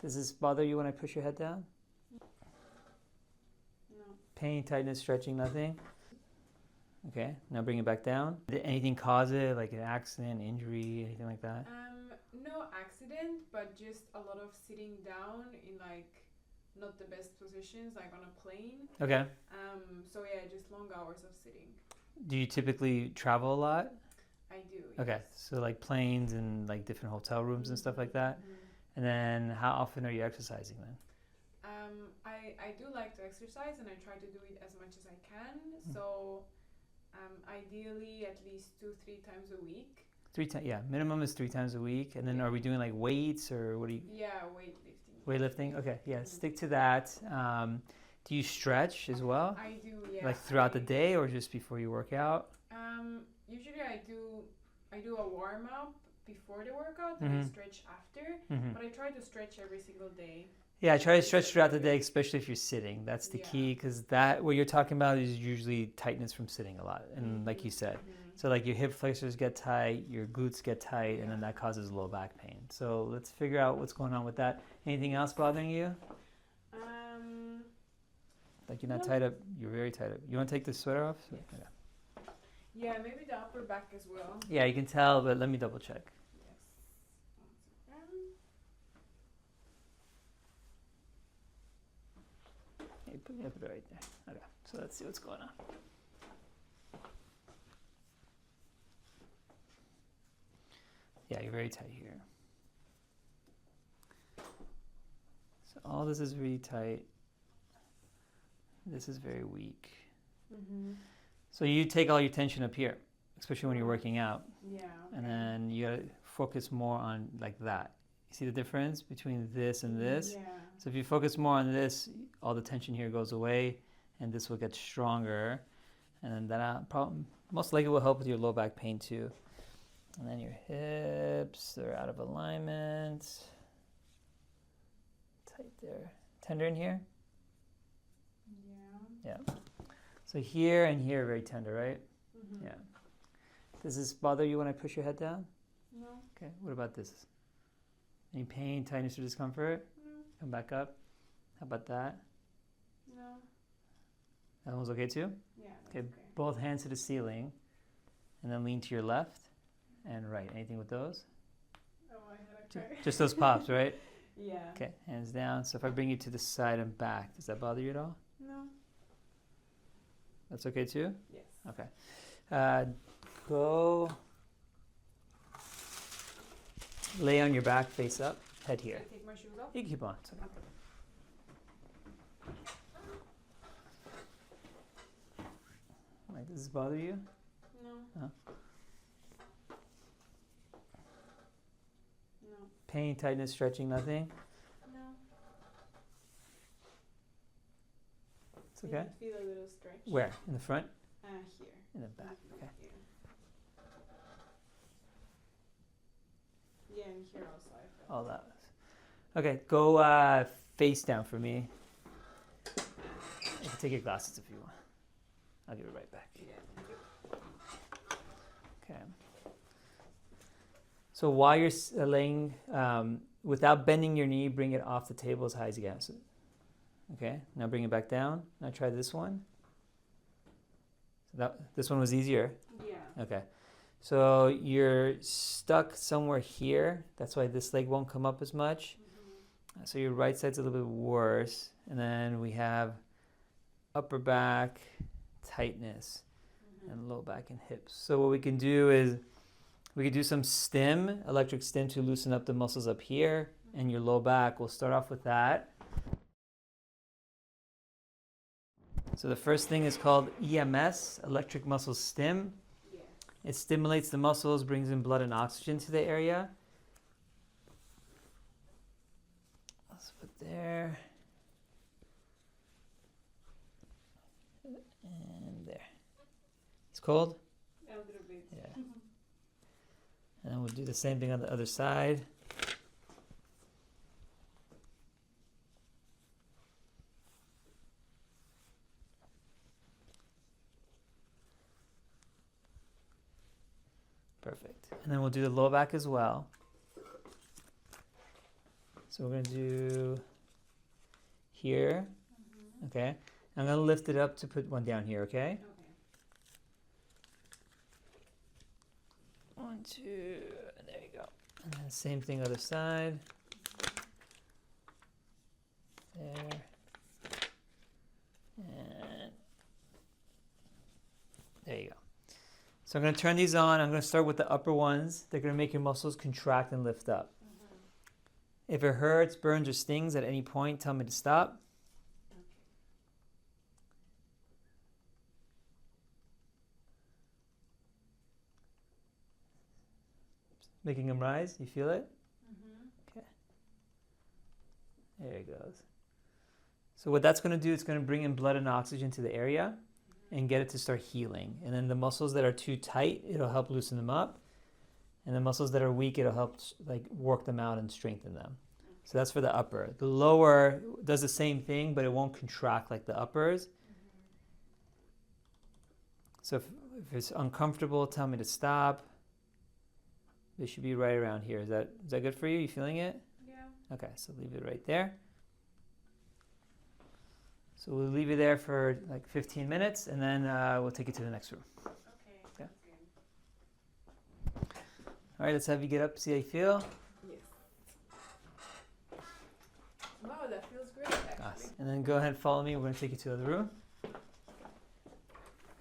Does this bother you when I push your head down? No. Pain, tightness, stretching, nothing? Okay, now bring it back down. Did anything cause it, like an accident, injury, anything like that? No accident, but just a lot of sitting down in like not the best positions, like on a plane. Okay. So yeah, just long hours of sitting. Do you typically travel a lot? I do. Okay, Yes. so like planes and like different hotel rooms and stuff like that? And then how often are you exercising then? I do like to exercise, and I try to do it as much as I can. So ideally at least 2-3 times a week. 3 times, yeah, minimum is 3 times a week. And then are we doing like weights or what do you? Yeah, weightlifting. Weightlifting? Okay, yeah, stick to that. Do you stretch as well? I do, yeah. Like throughout the day or just before you work out? Usually I do a warm up before the workout and I stretch after, but I try to stretch every single day. Yeah, try to stretch throughout the day, especially if you're sitting. That's the key, because that what you're talking about is usually tightness from sitting a lot. And like you said, so like your hip flexors get tight, your glutes get tight, and then that causes low back pain. So let's figure out what's going on with that. Anything else bothering you? Like you're not tied up, you're very tied up. You want to take the sweater off? Yes. Yeah, maybe the upper back as well. Yeah, you can tell, but let me double check. Put it right there. Okay, so let's see what's going on. Yeah, you're very tight here. So all this is really tight. This is very weak. So you take all your tension up here, especially when you're working out. Yeah. Okay. And then you gotta focus more on like that. You see the difference between this and this? Yeah. So if you focus more on this, all the tension here goes away, and this will get stronger. And then that most likely will help with your low back pain too. And then your hips, they're out of alignment. Tight there. Tender in here? Yeah. Yeah. So here and here are very tender, right? Yeah. Does this bother you when I push your head down? No. Okay, what about this? Any pain, tightness, or discomfort? No. Come back up. How about that? No. That one's okay too? Yeah. Okay, both hands to the ceiling, and then lean to your left and right. Anything with those? Oh, I had a try. Just those pops, right? Yeah. Okay, hands down. So if I bring you to the side and back, does that bother you at all? No. That's okay too? Yes. Okay. Go lay on your back, face up, head here. Can I take my shoes off? You can keep on. It's okay. Like, does this bother you? No. No? No. Pain, tightness, stretching, nothing? No. It's okay? I feel a little stretch. Where? In the front? Here. In the back. Okay. Yeah, and here also I feel. All that. Okay, go face down for me. You can take your glasses if you want. I'll give it right back. Yeah. Okay. So while you're laying, without bending your knee, bring it off the table as high as you can. So, okay, now bring it back down. Now try this one. So this one was easier. Yeah. Okay. So you're stuck somewhere here. That's why this leg won't come up as much. So your right side's a little bit worse. And then we have upper back tightness and low back and hips. So what we can do is we could do some stim, electric stim, to loosen up the muscles up here and your low back. We'll start off with that. So the first thing is called EMS, electric muscle stim. It stimulates the muscles, brings in blood and oxygen to the area. Let's put there. And there. It's cold? A little bit. Yeah. And then we'll do the same thing on the other side. Perfect. And then we'll do the low back as well. So So we're going to do here. Okay. I'm going to lift it up to put one down here, okay? Okay. 1, 2, there you go. And then same thing other side. There. And there you go. So I'm going to turn these on. I'm going to start with the upper ones. They're going to make your muscles contract and lift up. If it hurts, burns, or stings at any point, tell me to stop. Making them rise. You feel it? Okay. There it goes. So what that's going to do, it's going to bring in blood and oxygen to the area and get it to start healing. And then the muscles that are too tight, it'll help loosen them up. And the muscles that are weak, it'll help like work them out and strengthen them. So that's for the upper. The lower does the same thing, but it won't contract like the uppers. So if it's uncomfortable, tell me to stop. It should be right around here. Is that good for you? You feeling it? Yeah. Okay, so leave it right there. So we'll leave you there for like 15 minutes, and then we'll take you to the next room. Okay. Yeah. Good. All right, let's have you get up, see how you feel. Yes. Wow, that feels great, actually. Awesome. And then go ahead and follow me. We're going to take you to the other room.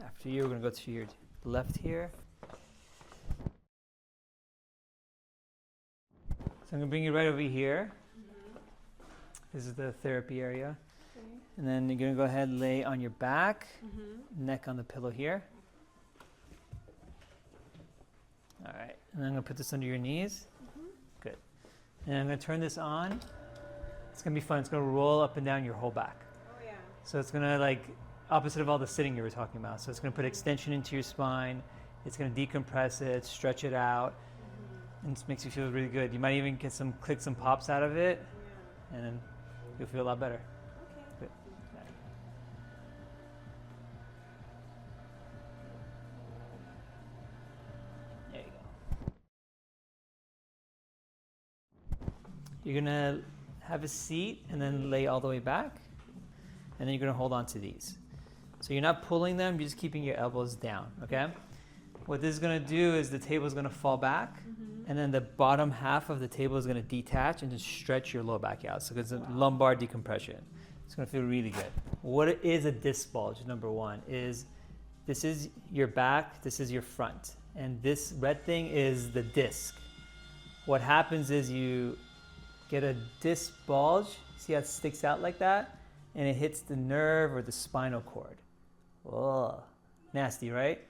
After you, we're going to go to your left here. So I'm going to bring you right over here. This is the therapy area. Okay. And then you're going to go ahead and lay on your back, neck on the pillow here. All right. And then I'm going to put this under your knees. Good. And I'm going to turn this on. It's going to be fun. It's going to roll up and down your whole back. Oh, yeah. So it's going to like opposite of all the sitting you were talking about. So it's going to put extension into your spine. It's going to decompress it, stretch it out. And it makes you feel really good. You might even get some clicks and pops out of it, and then you'll feel a lot better. Okay. Good. There you go. You're gonna have a seat and then lay all the way back, and then you're gonna hold on to these. So you're not pulling them, you're just keeping your elbows down, okay? What this is gonna do is the table is gonna fall back, and then the bottom half of the table is going to detach and just stretch your low back out. So it's a lumbar decompression. It's going to feel really good. What is a disc bulge, number one, is this is your back, this is your front. And this red thing is the disc. What happens is you get a disc bulge, see how it sticks out like that? And it hits the nerve or the spinal cord. Oh, nasty, right?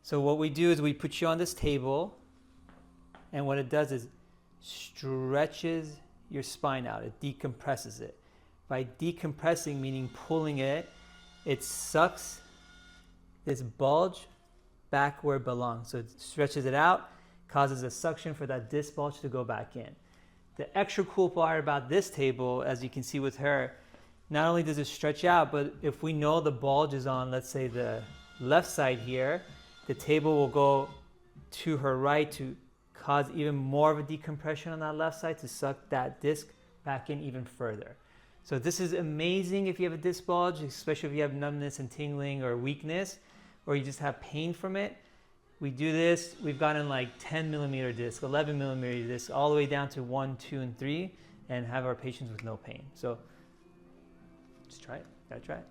So what we do is we put you on this table, and what it does is stretches your spine out. It decompresses it. By decompressing, meaning pulling it, it sucks this bulge back where it belongs. So it stretches it out, causes a suction for that disc bulge to go back in. The extra cool part about this table, as you can see with her, not only does it stretch out, but if we know the bulge is on, let's say, the left side here, the table will go to her right to cause even more of a decompression on that left side to suck that disc back in even further. So this is amazing if you have a disc bulge, especially if you have numbness and tingling or weakness, or you just have pain from it. We do this, we've gotten like 10 millimeter disc, 11 millimeter disc, all the way down to 1, 2, and 3, and have our patients with no pain. So just try it, gotta try it.